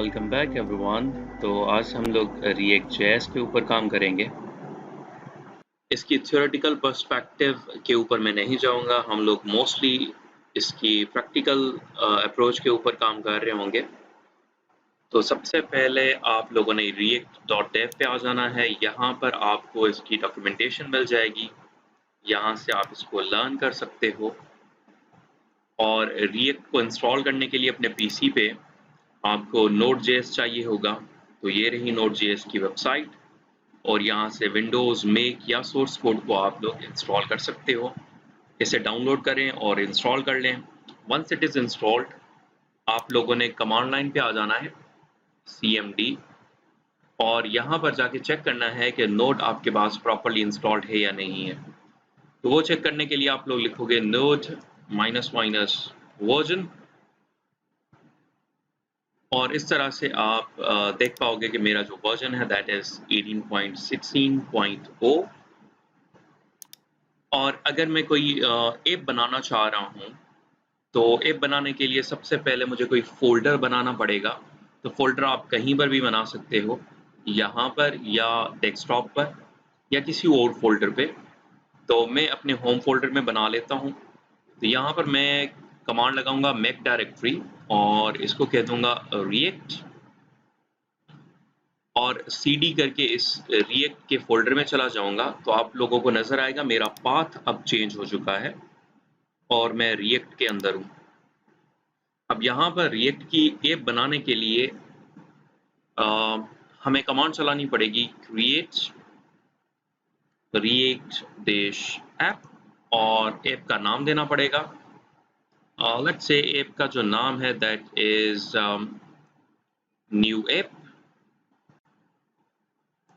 Welcome back everyone. तो आज हम लोग रिएक्ट जेएस के ऊपर काम करेंगे। इसकी थ्योरेटिकल पर्सपेक्टिव के ऊपर मैं नहीं जाऊंगा, हम लोग मोस्टली इसकी प्रैक्टिकल अप्रोच के ऊपर काम कर रहे होंगे। तो सबसे पहले आप लोगों ने react.dev पे आ जाना है। यहाँ पर आपको इसकी डॉक्यूमेंटेशन मिल जाएगी, यहाँ से आप इसको लर्न कर सकते हो। और रिएक्ट को इंस्टॉल करने के लिए अपने पीसी पे आपको Node.js चाहिए होगा। तो ये रही Node.js की वेबसाइट, और यहाँ से विंडोज़, मेक या सोर्स कोड को आप लोग इंस्टॉल कर सकते हो। इसे डाउनलोड करें और इंस्टॉल कर लें। वंस इट इज़ इंस्टॉल्ड, आप लोगों ने कमांड लाइन पे आ जाना है cmd, और यहाँ पर जाके चेक करना है कि नोड आपके पास प्रॉपरली इंस्टॉल्ड है या नहीं है। तो वो चेक करने के लिए आप लोग लिखोगे node -वर्जन, और इस तरह से आप देख पाओगे कि मेरा जो वर्जन है दैट इज 18.16.0। और अगर मैं कोई ऐप बनाना चाह रहा हूँ, तो ऐप बनाने के लिए सबसे पहले मुझे कोई फोल्डर बनाना पड़ेगा। तो फोल्डर आप कहीं पर भी बना सकते हो, यहाँ पर या डेस्कटॉप पर या किसी और फोल्डर पे। तो मैं अपने होम फोल्डर में बना लेता हूँ। तो यहाँ पर मैं कमांड लगाऊंगा मेक डायरेक्टरी, और इसको कह दूंगा रिएक्ट, और cd करके इस रिएक्ट के फोल्डर में चला जाऊंगा। तो आप लोगों को नजर आएगा मेरा पाथ अब चेंज हो चुका है और मैं रिएक्ट के अंदर हूँ। अब यहाँ पर रिएक्ट की ऐप बनाने के लिए हमें कमांड चलानी पड़ेगी क्रिएट रिएक्ट डैश ऐप, और ऐप का नाम देना पड़ेगा। लेट्स से ऐप का जो नाम है दैट इज न्यू ऐप,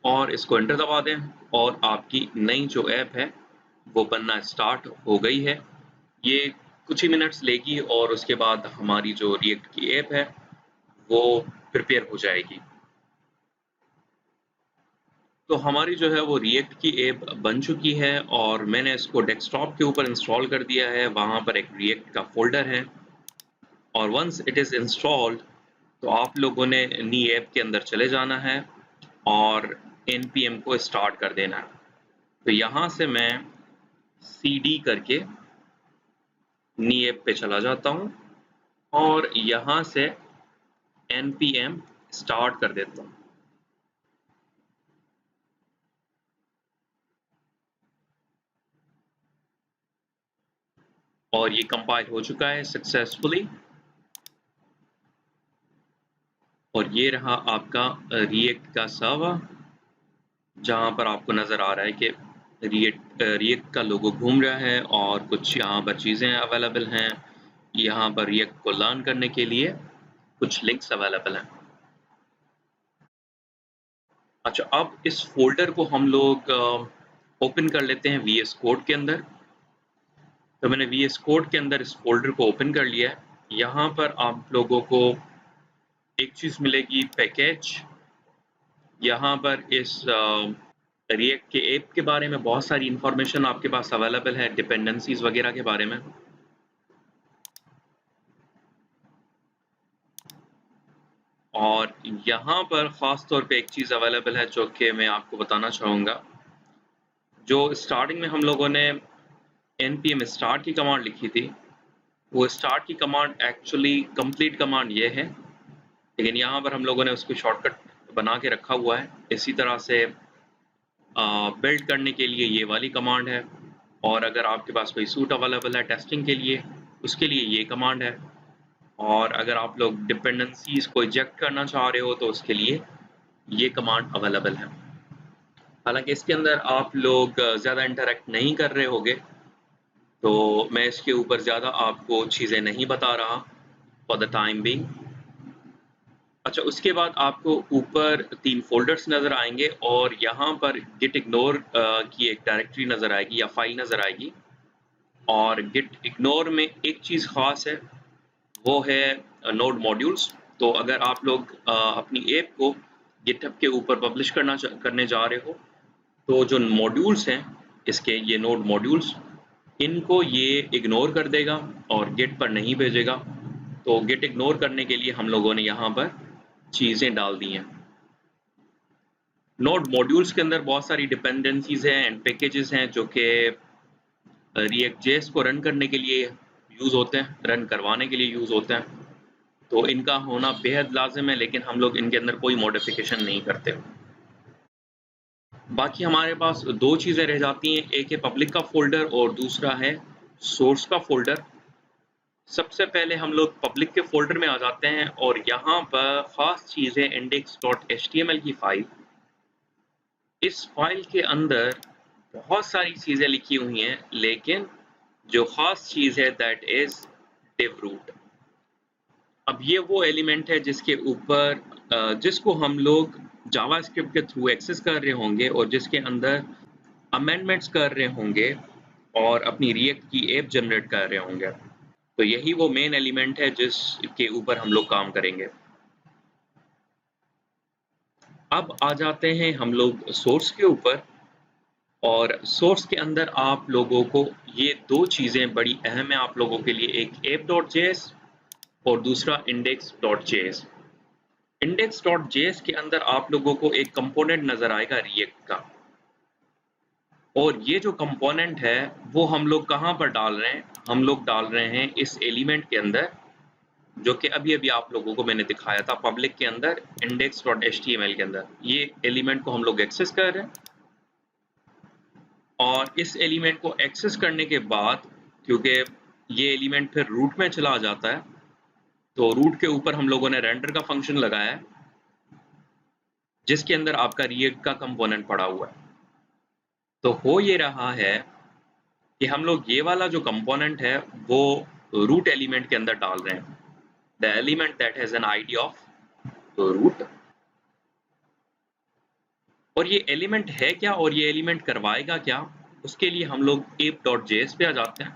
और इसको एंटर दबा दें, और आपकी नई जो ऐप है वो बनना स्टार्ट हो गई है। ये कुछ ही मिनट्स लेगी और उसके बाद हमारी जो रिएक्ट की ऐप है वो प्रिपेयर हो जाएगी। तो हमारी जो है वो रिएक्ट की ऐप बन चुकी है, और मैंने इसको डेस्कटॉप के ऊपर इंस्टॉल कर दिया है। वहाँ पर एक रिएक्ट का फोल्डर है, और वंस इट इज़ इंस्टॉल्ड, तो आप लोगों ने नी ऐप के अंदर चले जाना है और npm को स्टार्ट कर देना है। तो यहाँ से मैं cd करके नी ऐप पे चला जाता हूँ, और यहाँ से npm स्टार्ट कर देता हूँ। और ये कंपाइल हो चुका है सक्सेसफुली, और ये रहा आपका रिएक्ट का सर्वर, जहाँ पर आपको नज़र आ रहा है कि रिएक्ट का लोगो घूम रहा है, और कुछ यहाँ पर चीज़ें अवेलेबल हैं। यहाँ पर रिएक्ट को लर्न करने के लिए कुछ लिंक्स अवेलेबल हैं। अच्छा, अब इस फोल्डर को हम लोग ओपन कर लेते हैं VS कोड के अंदर। तो मैंने VS कोड के अंदर इस फोल्डर को ओपन कर लिया है। यहाँ पर आप लोगों को एक चीज़ मिलेगी पैकेज। यहाँ पर इस रिएक्ट के ऐप के बारे में बहुत सारी इंफॉर्मेशन आपके पास अवेलेबल है, डिपेंडेंसीज वगैरह के बारे में। और यहाँ पर ख़ास तौर पे एक चीज़ अवेलेबल है जो कि मैं आपको बताना चाहूँगा। जो स्टार्टिंग में हम लोगों ने npm स्टार्ट की कमांड लिखी थी, वो स्टार्ट की कमांड एक्चुअली कंप्लीट कमांड ये है, लेकिन यहाँ पर हम लोगों ने उसको शॉर्टकट बना के रखा हुआ है। इसी तरह से बिल्ड करने के लिए ये वाली कमांड है, और अगर आपके पास कोई सूट अवेलेबल है टेस्टिंग के लिए, उसके लिए ये कमांड है। और अगर आप लोग डिपेंडेंसीज को इजेक्ट करना चाह रहे हो तो उसके लिए ये कमांड अवेलेबल है। हालांकि इसके अंदर आप लोग ज़्यादा इंटरेक्ट नहीं कर रहे होगे, तो मैं इसके ऊपर ज़्यादा आपको चीज़ें नहीं बता रहा फॉर द टाइम बीइंग। अच्छा, उसके बाद आपको ऊपर 3 फ़ोल्डर्स नज़र आएँगे, और यहाँ पर गिट इग्नोर की एक डायरेक्टरी नज़र आएगी या फाइल नज़र आएगी। और गिट इग्नोर में एक चीज़ ख़ास है, वो है नोड मॉड्यूल्स। तो अगर आप लोग अपनी ऐप को गिटहब के ऊपर पब्लिश करने जा रहे हो, तो जो मॉड्यूल्स हैं इसके, ये नोड मॉड्यूल्स, इनको ये इग्नोर कर देगा और गिट पर नहीं भेजेगा। तो गिट इग्नोर करने के लिए हम लोगों ने यहाँ पर चीज़ें डाल दी हैं। नोड मॉड्यूल्स के अंदर बहुत सारी डिपेंडेंसीज हैं एंड पैकेजेस हैं जो कि React.js को रन करने के लिए यूज़ होते हैं, रन करवाने के लिए यूज़ होते हैं। तो इनका होना बेहद लाजिम है, लेकिन हम लोग इनके अंदर कोई मॉडिफिकेशन नहीं करते। बाकी हमारे पास दो चीज़ें रह जाती हैं, एक है पब्लिक का फोल्डर और दूसरा है सोर्स का फोल्डर। सबसे पहले हम लोग पब्लिक के फोल्डर में आ जाते हैं और यहाँ पर ख़ास चीज़ है index.html की फाइल। इस फाइल के अंदर बहुत सारी चीज़ें लिखी हुई हैं, लेकिन जो ख़ास चीज़ है दैट इज़ div root। अब ये वो एलिमेंट है जिसके ऊपर जिसको हम लोग जावास्क्रिप्ट के थ्रू एक्सेस कर रहे होंगे और जिसके अंदर अमेंडमेंट्स कर रहे होंगे और अपनी रिएक्ट की ऐप जनरेट कर रहे होंगे। तो यही वो मेन एलिमेंट है जिसके ऊपर हम लोग काम करेंगे। अब आ जाते हैं हम लोग सोर्स के ऊपर, और सोर्स के अंदर आप लोगों को ये दो चीज़ें बड़ी अहम है आप लोगों के लिए, एक app.js और दूसरा index.js। index.js के अंदर आप लोगों को एक कंपोनेंट नज़र आएगा रिएक्ट का, और ये जो कंपोनेंट है वो हम लोग कहाँ पर डाल रहे हैं? हम लोग डाल रहे हैं इस एलिमेंट के अंदर, जो कि अभी-अभी आप लोगों को मैंने दिखाया था पब्लिक के अंदर index.html के अंदर। ये एलिमेंट को हम लोग एक्सेस कर रहे हैं, और इस एलिमेंट को एक्सेस करने के बाद, क्योंकि ये एलिमेंट फिर रूट में चला जाता है, तो रूट के ऊपर हम लोगों ने रेंडर का फंक्शन लगाया है, जिसके अंदर आपका रिएक्ट का कंपोनेंट पड़ा हुआ है। तो हो ये रहा है कि हम लोग ये वाला जो कंपोनेंट है वो रूट एलिमेंट के अंदर डाल रहे हैं, the element that has an ID of root. और ये एलिमेंट है क्या और ये एलिमेंट करवाएगा क्या, उसके लिए हम लोग app.js पे आ जाते हैं।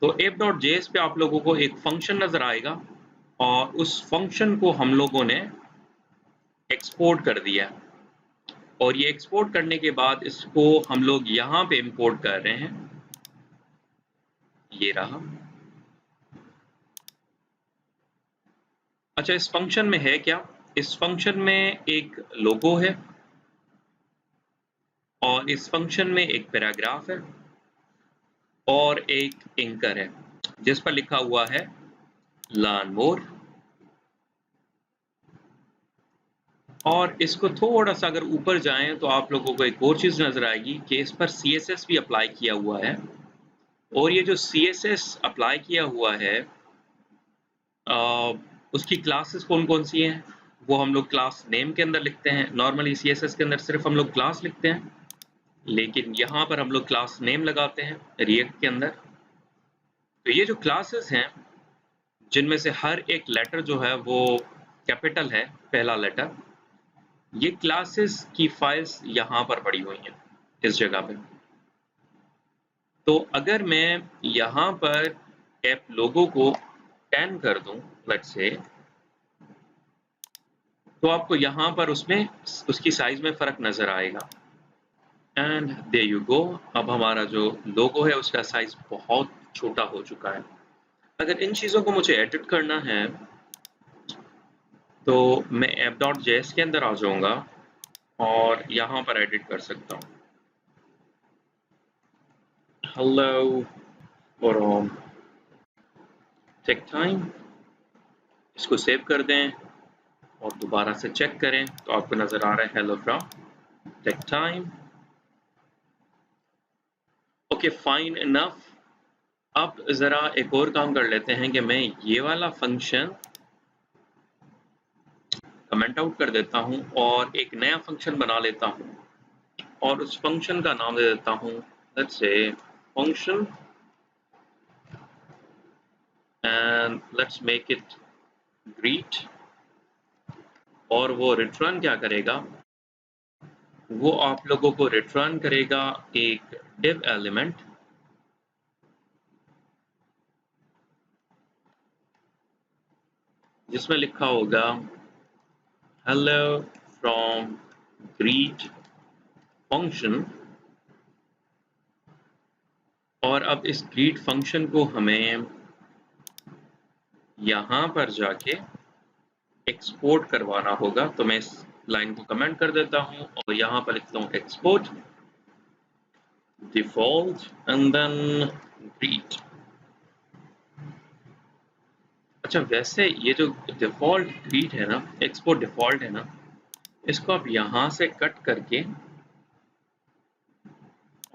तो app.js पे आप लोगों को एक फंक्शन नजर आएगा, और उस फंक्शन को हम लोगों ने एक्सपोर्ट कर दिया, और ये एक्सपोर्ट करने के बाद इसको हम लोग यहाँ पे इंपोर्ट कर रहे हैं। ये रहा। अच्छा, इस फंक्शन में है क्या? इस फंक्शन में एक लोगो है, और इस फंक्शन में एक पैराग्राफ है, और एक एंकर है जिस पर लिखा हुआ है लर्न मोर। और इसको थोड़ा सा अगर ऊपर जाएं तो आप लोगों को एक और चीज़ नज़र आएगी कि इस पर CSS भी अप्लाई किया हुआ है, और ये जो CSS अप्लाई किया हुआ है उसकी क्लासेस कौन कौन सी हैं वो हम लोग क्लास नेम के अंदर लिखते हैं। नॉर्मली CSS के अंदर सिर्फ हम लोग क्लास लिखते हैं, लेकिन यहाँ पर हम लोग क्लास नेम लगाते हैं रिएक्ट के अंदर। तो ये जो क्लासेस हैं, जिनमें से हर एक लेटर जो है वो कैपिटल है, पहला लेटर, ये क्लासेस की फाइल्स यहाँ पर पड़ी हुई हैं इस जगह पे। तो अगर मैं यहाँ पर ऐप लोगो को 10 कर दूं लेट्स से, तो आपको यहाँ पर उसमें उसकी साइज में फ़र्क नज़र आएगा। And there you go. अब हमारा जो लोगो है उसका साइज बहुत छोटा हो चुका है। अगर इन चीज़ों को मुझे एडिट करना है तो मैं app.js के अंदर आ जाऊँगा और यहाँ पर एडिट कर सकता हूँ। हेलो फ्रॉम टेक टाइम, इसको सेव कर दें और दोबारा से चेक करें तो आपको नज़र आ रहा है hello from tech time. Okay, fine enough. अब ज़रा एक और काम कर लेते हैं कि मैं ये वाला फंक्शन कमेंट आउट कर देता हूँ और एक नया फंक्शन बना लेता हूँ, और उस फंक्शन का नाम दे देता हूँ let's say function, and let's make it greet. और वो रिटर्न क्या करेगा? वो आप लोगों को रिटर्न करेगा एक div एलिमेंट, जिसमें लिखा होगा हेलो फ्रॉम ग्रीट फंक्शन। और अब इस ग्रीट फंक्शन को हमें यहाँ पर जाके एक्सपोर्ट करवाना होगा, तो मैं इस लाइन को कमेंट कर देता हूँ और यहाँ पर लिखता हूँ export default and then greet. अच्छा, वैसे ये जो डिफॉल्ट ग्रीट है ना, एक्सपोर्ट डिफॉल्ट है ना, इसको आप यहाँ से कट करके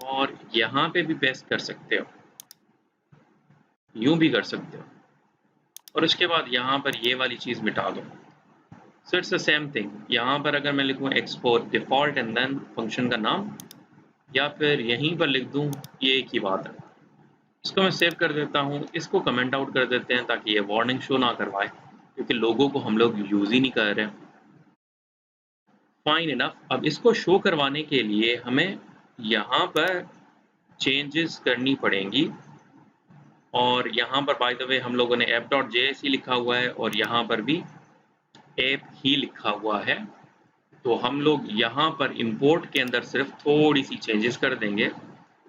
और यहाँ पे भी पेस्ट कर सकते हो, यूं भी कर सकते हो, और उसके बाद यहाँ पर ये वाली चीज़ मिटा दो। So it's the same thing. यहाँ पर अगर मैं लिखूँ export default and then function का नाम, या फिर यहीं पर लिख दूँ, ये एक ही बात है। इसको मैं सेव कर देता हूँ, इसको कमेंट आउट कर देते हैं ताकि ये वार्निंग शो ना करवाए, क्योंकि लोगों को हम लोग यूज़ ही नहीं कर रहे। Fine enough. अब इसको शो करवाने के लिए हमें यहाँ पर चेंजेस करनी पड़ेंगी, और यहाँ पर बाय द वे हम लोगों ने app.js लिखा हुआ है और यहाँ पर भी app ही लिखा हुआ है। तो हम लोग यहाँ पर import के अंदर सिर्फ थोड़ी सी चेंजेस कर देंगे।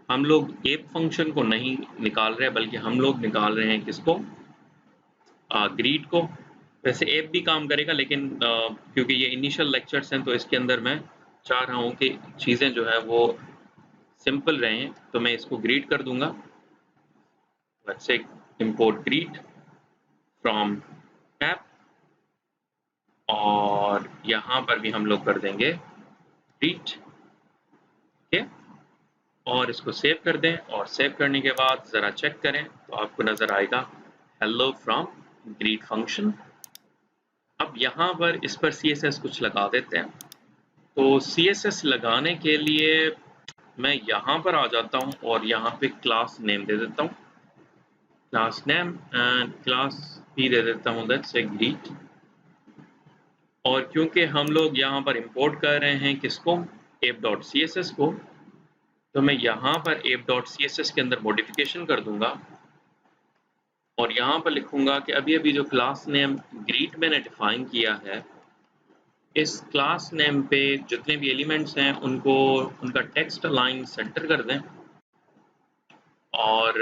हम लोग app फंक्शन को नहीं निकाल रहे, बल्कि हम लोग निकाल रहे हैं किसको, ग्रीट को। वैसे app भी काम करेगा, लेकिन क्योंकि ये इनिशियल लेक्चर्स हैं तो इसके अंदर मैं चाह रहा हूँ कि चीज़ें जो है वो सिंपल रहें, तो मैं इसको ग्रीट कर दूंगा। Let's say import greet from app, और यहाँ पर भी हम लोग कर देंगे ग्रीट। ओके, और इसको सेव कर दें, और सेव करने के बाद ज़रा चेक करें तो आपको नज़र आएगा हेलो फ्रॉम ग्रीट फंक्शन। अब यहाँ पर इस पर CSS कुछ लगा देते हैं। तो CSS लगाने के लिए मैं यहाँ पर आ जाता हूँ और यहाँ पे क्लास नेम दे देता हूँ, क्लास नेम, एंड क्लास भी दे देता हूँ लेट्स से ग्रीट। और क्योंकि हम लोग यहाँ पर इंपोर्ट कर रहे हैं किसको, app.css को, तो मैं यहाँ पर app.css के अंदर मॉडिफिकेशन कर दूंगा और यहाँ पर लिखूंगा कि अभी अभी जो क्लास नेम ग्रीट मैंने डिफाइन किया है, इस क्लास नेम पे जितने भी एलिमेंट्स हैं उनको उनका टेक्स्ट अलाइन सेंटर कर दें, और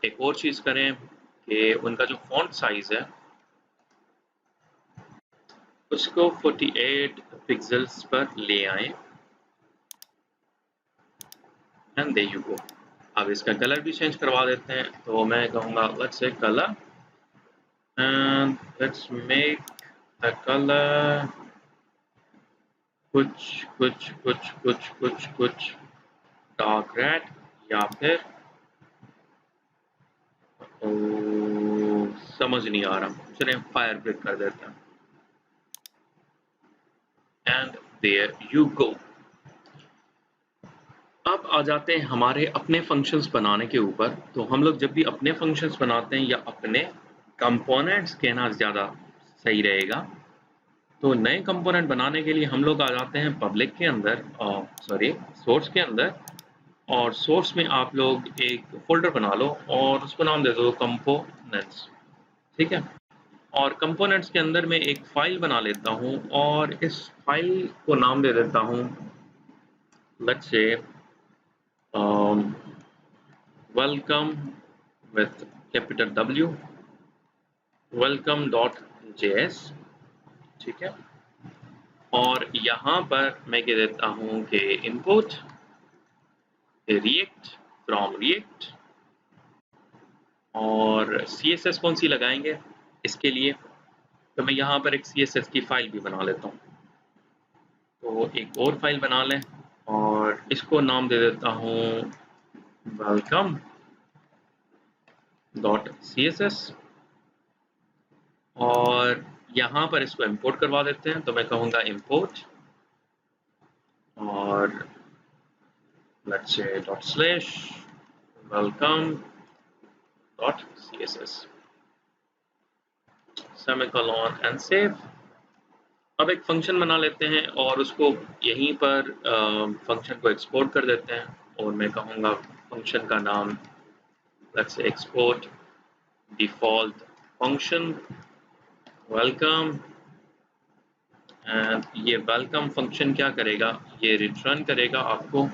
एक और चीज़ करें कि उनका जो फॉन्ट साइज़ है उसको 48 पिक्सल्स पर ले आएं, एंड देयर यू गो। अब इसका कलर भी चेंज करवा देते हैं, तो मैं कहूँगा let's say colour, and let's make the colour कुछ कुछ कुछ कुछ कुछ कुछ डार्क रेड, या फिर समझ नहीं आ रहा, चलिए फायर ब्रेक कर देते हैं, एंड देयर यू गो। अब आ जाते हैं हमारे अपने फंक्शंस बनाने के ऊपर। तो हम लोग जब भी अपने फंक्शंस बनाते हैं, या अपने कंपोनेंट्स कहना ज़्यादा सही रहेगा, तो नए कंपोनेंट बनाने के लिए हम लोग आ जाते हैं पब्लिक के अंदर, सॉरी सोर्स के अंदर, और सोर्स में आप लोग एक फोल्डर बना लो और उसको नाम दे दो कंपोनेंट्स, ठीक है। और कंपोनेंट्स के अंदर मैं एक फाइल बना लेता हूँ और इस फाइल को नाम दे देता हूँ let's say welcome with capital W, welcome.js, ठीक है। और यहाँ पर मैं कह देता हूँ कि import react from react, और CSS कौन सी लगाएंगे इसके लिए, तो मैं यहाँ पर एक CSS की फाइल भी बना लेता हूँ। तो एक और फाइल बना लें और इसको नाम दे देता हूँ welcome.css, और यहाँ पर इसको इंपोर्ट करवा देते हैं। तो मैं कहूँगा इंपोर्ट, और let's say ./welcome.css semicolon and save. अब एक फंक्शन बना लेते हैं और उसको यहीं पर फंक्शन को एक्सपोर्ट कर देते हैं, और मैं कहूँगा फंक्शन का नाम let's say export default function welcome, and ये वेलकम फंक्शन क्या करेगा, ये रिटर्न करेगा आपको,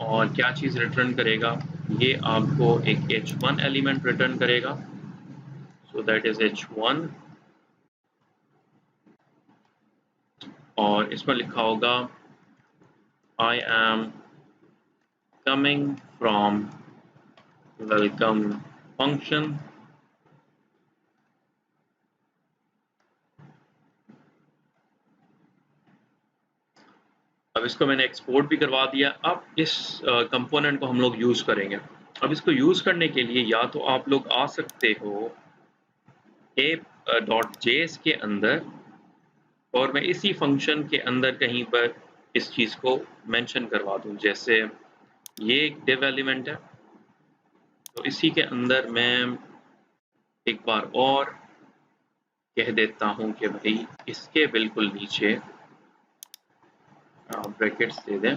और क्या चीज़ रिटर्न करेगा, ये आपको एक h1 एलिमेंट रिटर्न करेगा, सो दैट इज h1, और इसमें लिखा होगा I am coming from welcome function. अब इसको मैंने एक्सपोर्ट भी करवा दिया। अब इस कंपोनेंट को हम लोग यूज़ करेंगे। अब इसको यूज़ करने के लिए या तो आप लोग आ सकते हो app.js के अंदर, और मैं इसी फंक्शन के अंदर कहीं पर इस चीज़ को मेंशन करवा दूं। जैसे ये एक div एलिमेंट है, तो इसी के अंदर मैं एक बार और कह देता हूं कि भाई इसके बिल्कुल नीचे ब्रैकेट्स दे दें,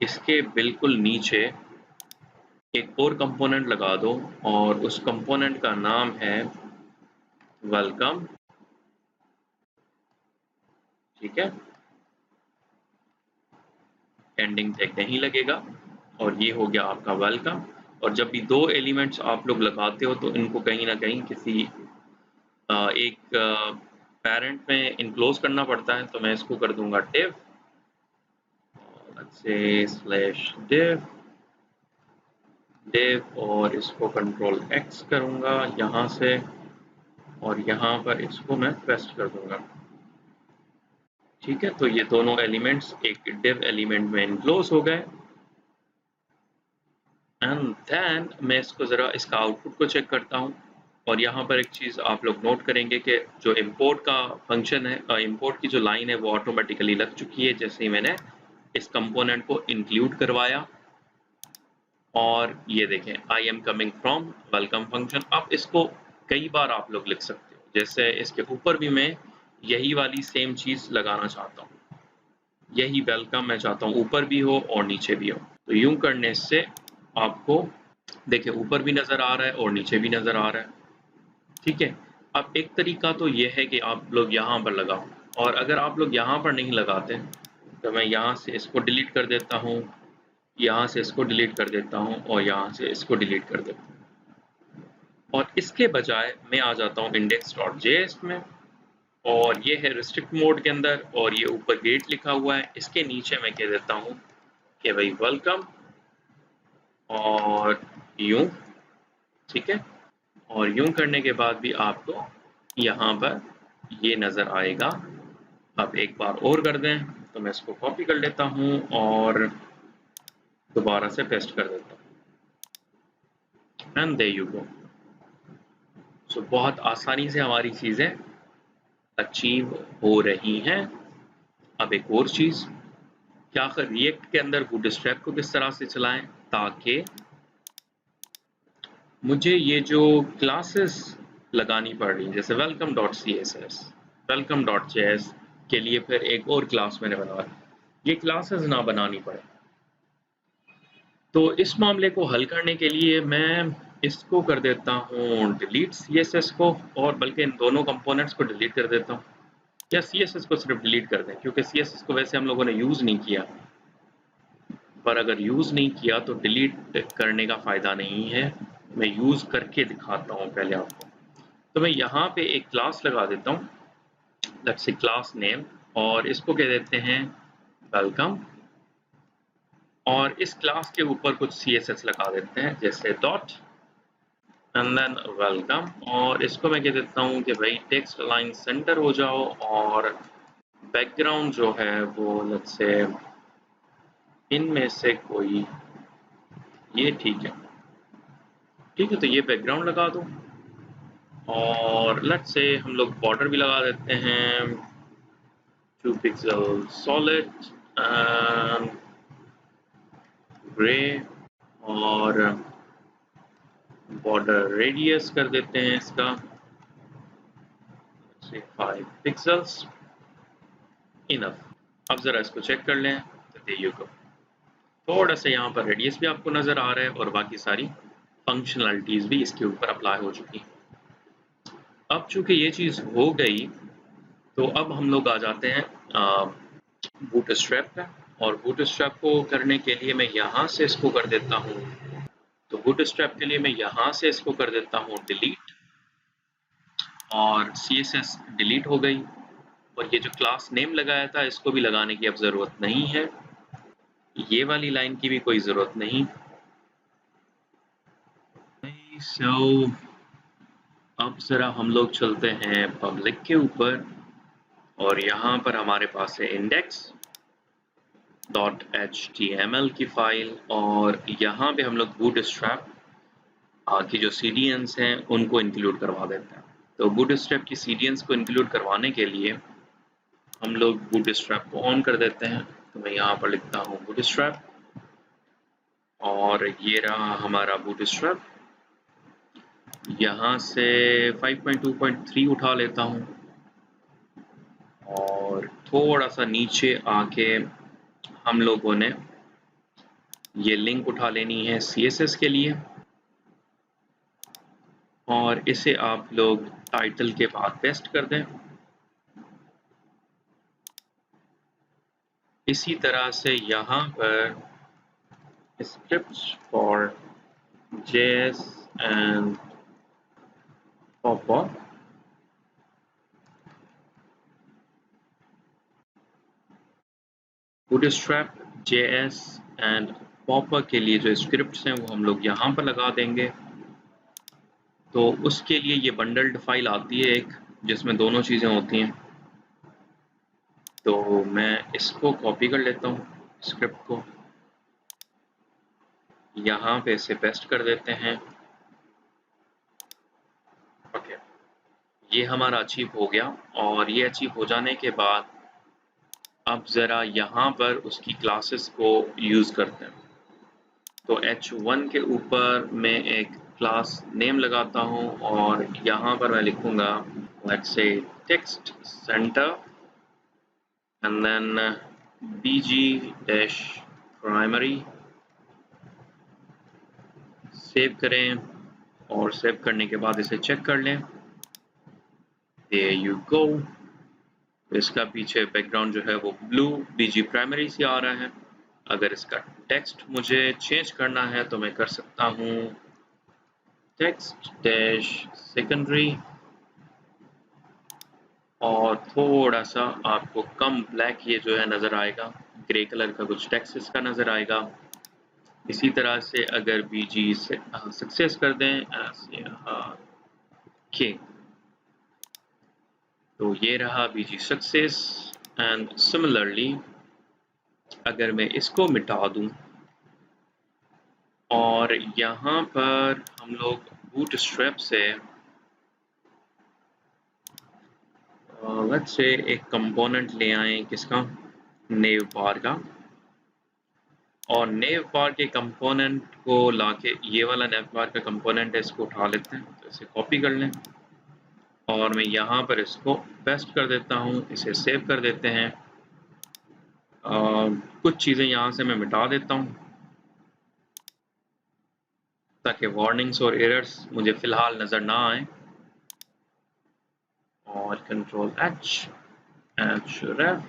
इसके बिल्कुल नीचे एक और कंपोनेंट लगा दो और उस कंपोनेंट का नाम है वेलकम। ठीक है, एंडिंग टैग नहीं लगेगा और ये हो गया आपका वेलकम। और जब भी दो एलिमेंट्स आप लोग लगाते हो तो इनको कहीं ना कहीं किसी एक पेरेंट में इनक्लोज करना पड़ता है। तो मैं इसको कर दूंगा div, से div और इसको कंट्रोल X करूंगा यहाँ से, और यहाँ पर इसको मैं पेस्ट कर दूंगा। ठीक है, तो ये दोनों एलिमेंट्स एक div एलिमेंट में इनक्लोज हो गए। एंड देन मैं इसको ज़रा इसका आउटपुट को चेक करता हूँ। और यहाँ पर एक चीज़ आप लोग नोट करेंगे कि जो इंपोर्ट का फंक्शन है, इंपोर्ट की जो लाइन है वो ऑटोमेटिकली लग चुकी है जैसे ही मैंने इस कंपोनेंट को इंक्लूड करवाया। और ये देखें I am coming from welcome function. अब इसको कई बार आप लोग लिख सकते हो, जैसे इसके ऊपर भी मैं यही वाली सेम चीज़ लगाना चाहता हूँ, यही वेलकम मैं चाहता हूँ ऊपर भी हो और नीचे भी हो। तो यूं करने से आपको देखिए ऊपर भी नज़र आ रहा है और नीचे भी नज़र आ रहा है। ठीक है, अब एक तरीका तो ये है कि आप लोग यहाँ पर लगाओ, और अगर आप लोग यहाँ पर नहीं लगाते तो मैं यहाँ से इसको डिलीट कर देता हूँ, यहाँ से इसको डिलीट कर देता हूँ और यहाँ से इसको डिलीट कर देता हूँ। और इसके बजाय मैं आ जाता हूँ index.js में, और ये है रिस्ट्रिक्ट मोड के अंदर, और ये ऊपर गेट लिखा हुआ है, इसके नीचे मैं कह देता हूँ कि भाई वेलकम और यूं। ठीक है, और यूं करने के बाद भी आपको यहाँ पर ये नज़र आएगा। अब एक बार और कर दें, तो मैं इसको कॉपी कर लेता हूँ और दोबारा से पेस्ट कर देता हूँ, एंड देयर यू गो। सो बहुत आसानी से हमारी चीज़ें अचीव हो रही हैं। अब एक और चीज़, क्या आखिर रिएक्ट के अंदर बूटस्ट्रैप को किस तरह से चलाएं ताकि मुझे ये जो क्लासेस लगानी पड़ रही, जैसे welcome.css, welcome.js के लिए फिर एक और क्लास मैंने बना, ये क्लासेस ना बनानी पड़े। तो इस मामले को हल करने के लिए मैं इसको कर देता हूँ डिलीट CSS को, और बल्कि इन दोनों कंपोनेंट्स को डिलीट कर देता हूँ, या CSS को सिर्फ डिलीट कर दें क्योंकि CSS को वैसे हम लोगों ने यूज़ नहीं किया। पर अगर यूज़ नहीं किया तो डिलीट करने का फ़ायदा नहीं है, मैं यूज़ करके दिखाता हूँ पहले आपको। तो मैं यहाँ पे एक क्लास लगा देता हूँ, लेट्स से क्लास नेम, और इसको कह देते हैं वेलकम, और इस क्लास के ऊपर कुछ CSS लगा देते हैं जैसे डॉट एंड देन वेलकम, और इसको मैं कह देता हूँ कि भाई टेक्स्ट अलाइन सेंटर हो जाओ, और बैकग्राउंड जो है वो लेट्स से इनमें से कोई, ये ठीक है। ठीक है, तो ये बैकग्राउंड लगा दो, और लेट्स से हम लोग बॉर्डर भी लगा देते हैं 2 पिक्सल सॉलिड एंड ग्रे, और बॉर्डर रेडियस कर देते हैं इसका 5 पिक्सल्स, इनफ। अब ज़रा इसको चेक कर लें, तो देयर यू गो, थोड़ा सा यहाँ पर रेडियस भी आपको नज़र आ रहा है और बाकी सारी फंक्शनलिटीज़ भी इसके ऊपर अप्लाई हो चुकी हैं। अब चूंकि ये चीज़ हो गई, तो अब हम लोग आ जाते हैं बूटस्ट्रैप पे, और बूटस्ट्रैप को करने के लिए मैं यहाँ से इसको कर देता हूँ, तो बूटस्ट्रैप के लिए मैं यहाँ से इसको कर देता हूँ डिलीट, और CSS डिलीट हो गई, और ये जो क्लास नेम लगाया था इसको भी लगाने की अब ज़रूरत नहीं है, ये वाली लाइन की भी कोई ज़रूरत नहीं। सो अब ज़रा हम लोग चलते हैं पब्लिक के ऊपर, और यहाँ पर हमारे पास है index.html की फाइल, और यहाँ पे हम लोग बूटस्ट्रैप की जो CDNs हैं उनको इंक्लूड करवा देते हैं। तो बूटस्ट्रैप की CDNs को इंक्लूड करवाने के लिए हम लोग बूटस्ट्रैप को ऑन कर देते हैं। तो मैं यहाँ पर लिखता हूँ बूटस्ट्रैप, और ये रहा हमारा बूटस्ट्रैप। यहाँ से 5.2.3 उठा लेता हूँ, और थोड़ा सा नीचे आके हम लोगों ने ये लिंक उठा लेनी है CSS के लिए, और इसे आप लोग टाइटल के बाद पेस्ट कर दें। इसी तरह से यहाँ पर scripts for JS and Pop-up, Bootstrap, JS and Pop-up के लिए जो स्क्रिप्ट्स हैं वो हम लोग यहाँ पर लगा देंगे। तो उसके लिए ये बंडल्ड फाइल आती है एक, जिसमें दोनों चीज़ें होती हैं। तो मैं इसको कॉपी कर लेता हूँ, स्क्रिप्ट को यहाँ पे इसे पेस्ट कर देते हैं। ओके, ये हमारा अचीव हो गया, और ये अचीव हो जाने के बाद अब ज़रा यहाँ पर उसकी क्लासेस को यूज़ करते हैं। तो H1 के ऊपर मैं एक क्लास नेम लगाता हूँ, और यहाँ पर मैं लिखूँगा let's say text center and then bg-primary। Save करें, और सेव करने के बाद इसे चेक कर लें। There you go। इसका पीछे बैकग्राउंड जो है वो ब्लू BG प्राइमरी से आ रहा है। अगर इसका टेक्स्ट मुझे चेंज करना है तो मैं कर सकता हूँ टेक्स्ट डैश सेकेंडरी, और थोड़ा सा आपको कम ब्लैक ये जो है नज़र आएगा, ग्रे कलर का कुछ टेक्स्ट इसका नज़र आएगा। इसी तरह से अगर BG से सक्सेस कर दें के, तो ये रहा BG सक्सेस। एंड सिमिलरली अगर मैं इसको मिटा दूं, और यहाँ पर हम लोग बूटस्ट्रैप से लेट्स से एक कंपोनेंट ले आए, किसका, नेव बार का, और नेव बार के कंपोनेंट को लाके ये वाला नेव बार का कंपोनेंट है इसको उठा लेते हैं। तो इसे कॉपी कर लें, और मैं यहाँ पर इसको पेस्ट कर देता हूँ, इसे सेव कर देते हैं। कुछ चीज़ें यहाँ से मैं मिटा देता हूँ ताकि वार्निंग्स और एरर्स मुझे फ़िलहाल नज़र ना आए। और control href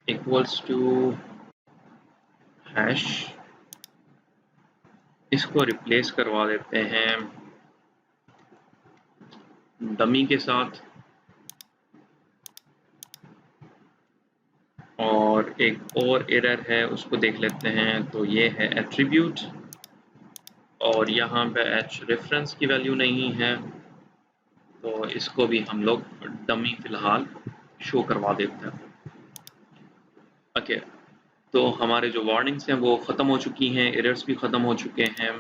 equals to hash, इसको रिप्लेस करवा देते हैं डमी के साथ। और एक और एरर है उसको देख लेते हैं, तो ये है एट्रीब्यूट, और यहाँ पे h रेफरेंस की वैल्यू नहीं है, तो इसको भी हम लोग डमी फ़िलहाल शो करवा देते हैं। ओके, तो हमारे जो वार्निंग्स हैं वो ख़त्म हो चुकी हैं, एरर्स भी ख़त्म हो चुके हैं।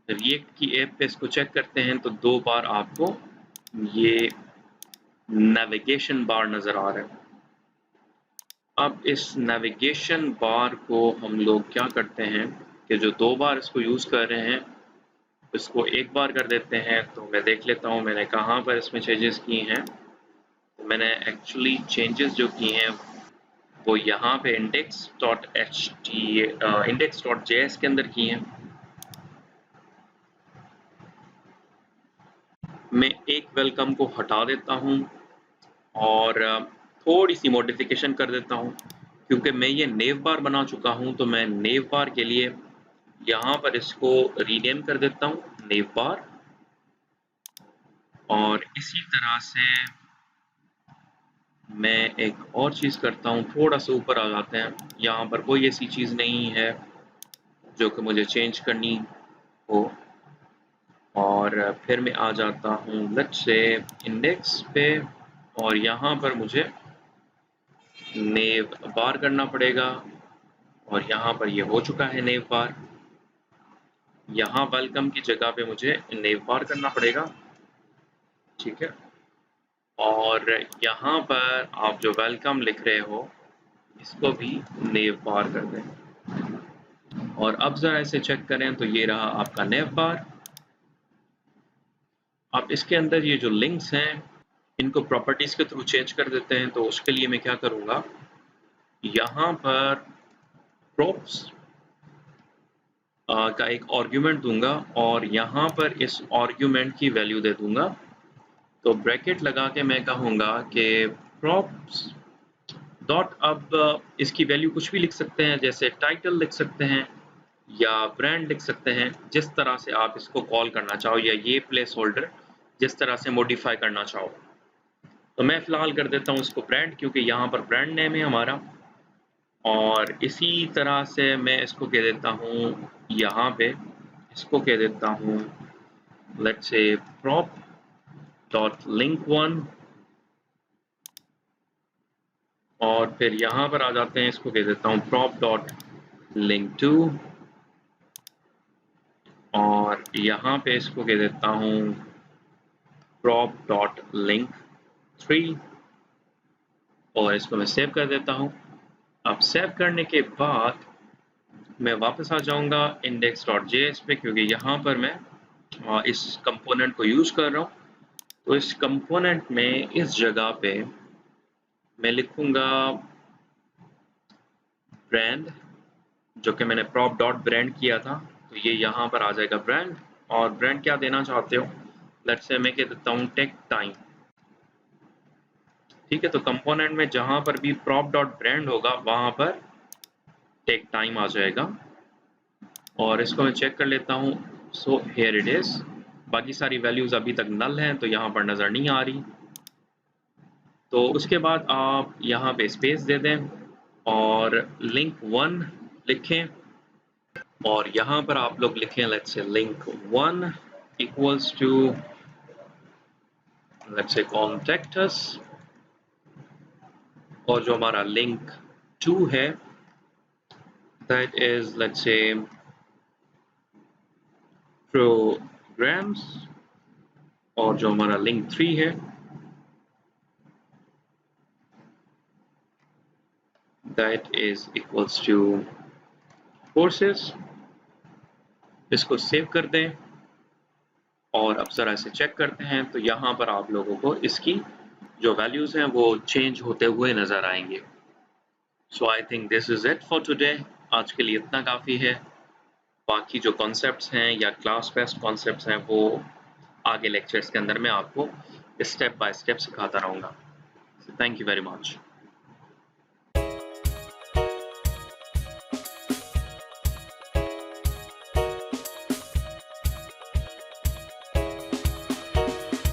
रिएक्ट की ऐप पे इसको चेक करते हैं, तो 2 बार आपको ये नेविगेशन बार नज़र आ रहा है। अब इस नेविगेशन बार को हम लोग क्या करते हैं कि जो 2 बार इसको यूज़ कर रहे हैं इसको 1 बार कर देते हैं। तो मैं देख लेता हूँ मैंने कहाँ पर इसमें चेंजेस किए हैं। तो मैंने एक्चुअली चेंजेस जो किए हैं वो यहाँ पे index.js के अंदर किए हैं। मैं एक वेलकम को हटा देता हूँ, और थोड़ी सी मॉडिफिकेशन कर देता हूँ, क्योंकि मैं ये नेव बार बना चुका हूँ। तो मैं नेव बार के लिए यहाँ पर इसको रीनेम कर देता हूँ नेव बार, और इसी तरह से मैं एक और चीज़ करता हूँ, थोड़ा सा ऊपर आ जाते हैं। यहाँ पर कोई ऐसी चीज़ नहीं है जो कि मुझे चेंज करनी हो, और फिर मैं आ जाता हूँ लेट्स से इंडेक्स पे, और यहाँ पर मुझे नेव बार करना पड़ेगा, और यहाँ पर ये हो चुका है नेव बार। यहाँ वेलकम की जगह पे मुझे नेव बार करना पड़ेगा, ठीक है। और यहाँ पर आप जो वेलकम लिख रहे हो इसको भी नेव बार कर दें। और अब ज़रा इसे चेक करें तो ये रहा आपका नेव बार। आप इसके अंदर ये जो लिंक्स हैं इनको प्रॉपर्टीज़ के थ्रू चेंज कर देते हैं। तो उसके लिए मैं क्या करूँगा, यहाँ पर props का एक आर्ग्यूमेंट दूंगा, और यहाँ पर इस आर्ग्यूमेंट की वैल्यू दे दूंगा। तो ब्रैकेट लगा के मैं कहूँगा कि props डॉट, अब इसकी वैल्यू कुछ भी लिख सकते हैं, जैसे टाइटल लिख सकते हैं या ब्रांड लिख सकते हैं, जिस तरह से आप इसको कॉल करना चाहो, या ये प्लेस होल्डर जिस तरह से मॉडिफाई करना चाहो। तो मैं फ़िलहाल कर देता हूँ इसको ब्रांड, क्योंकि यहाँ पर ब्रांड नेम है हमारा। और इसी तरह से मैं इसको कह देता हूँ, यहाँ पे इसको कह देता हूँ let's say prop dot link 1, और फिर यहाँ पर आ जाते हैं, इसको कह देता हूँ prop डॉट लिंक 2, और यहाँ पे इसको कह देता हूँ prop डॉट लिंक 3, और इसको मैं सेव कर देता हूँ। अब सेव करने के बाद मैं वापस आ जाऊँगा index.js पे, क्योंकि यहाँ पर मैं इस कंपोनेंट को यूज़ कर रहा हूँ। तो इस कंपोनेंट में इस जगह पे मैं लिखूँगा ब्रांड, जो कि मैंने prop डॉट ब्रांड किया था। तो ये यहाँ पर आ जाएगा ब्रांड, और ब्रांड क्या देना चाहते हो, लेट्स से मैं कह देता हूँ टेक टाइम, ठीक है। तो कंपोनेंट में जहाँ पर भी prop डॉट ब्रांड होगा वहाँ पर टेक टाइम आ जाएगा। और इसको मैं चेक कर लेता हूँ। So here it is. बाकी सारी वैल्यूज़ अभी तक नल हैं, तो यहाँ पर नज़र नहीं आ रही। तो उसके बाद आप यहाँ पे स्पेस दे दें और लिंक 1 लिखें, और यहाँ पर आप लोग लिखें let's say link 1 equals to let's say contact us, और जो हमारा लिंक 2 है that is let's say programs, और जो हमारा लिंक 3 है that is equals to courses. इसको सेव कर दें, और अब ज़रा इसे चेक करते हैं। तो यहाँ पर आप लोगों को इसकी जो वैल्यूज़ हैं वो चेंज होते हुए नज़र आएंगे। So I think this is it for today. आज के लिए इतना काफ़ी है। बाकी जो कॉन्सेप्ट्स हैं या क्लास बेस्ड कॉन्सेप्ट्स हैं वो आगे लेक्चर्स के अंदर मैं आपको स्टेप बाय स्टेप सिखाता रहूँगा। Thank you very much.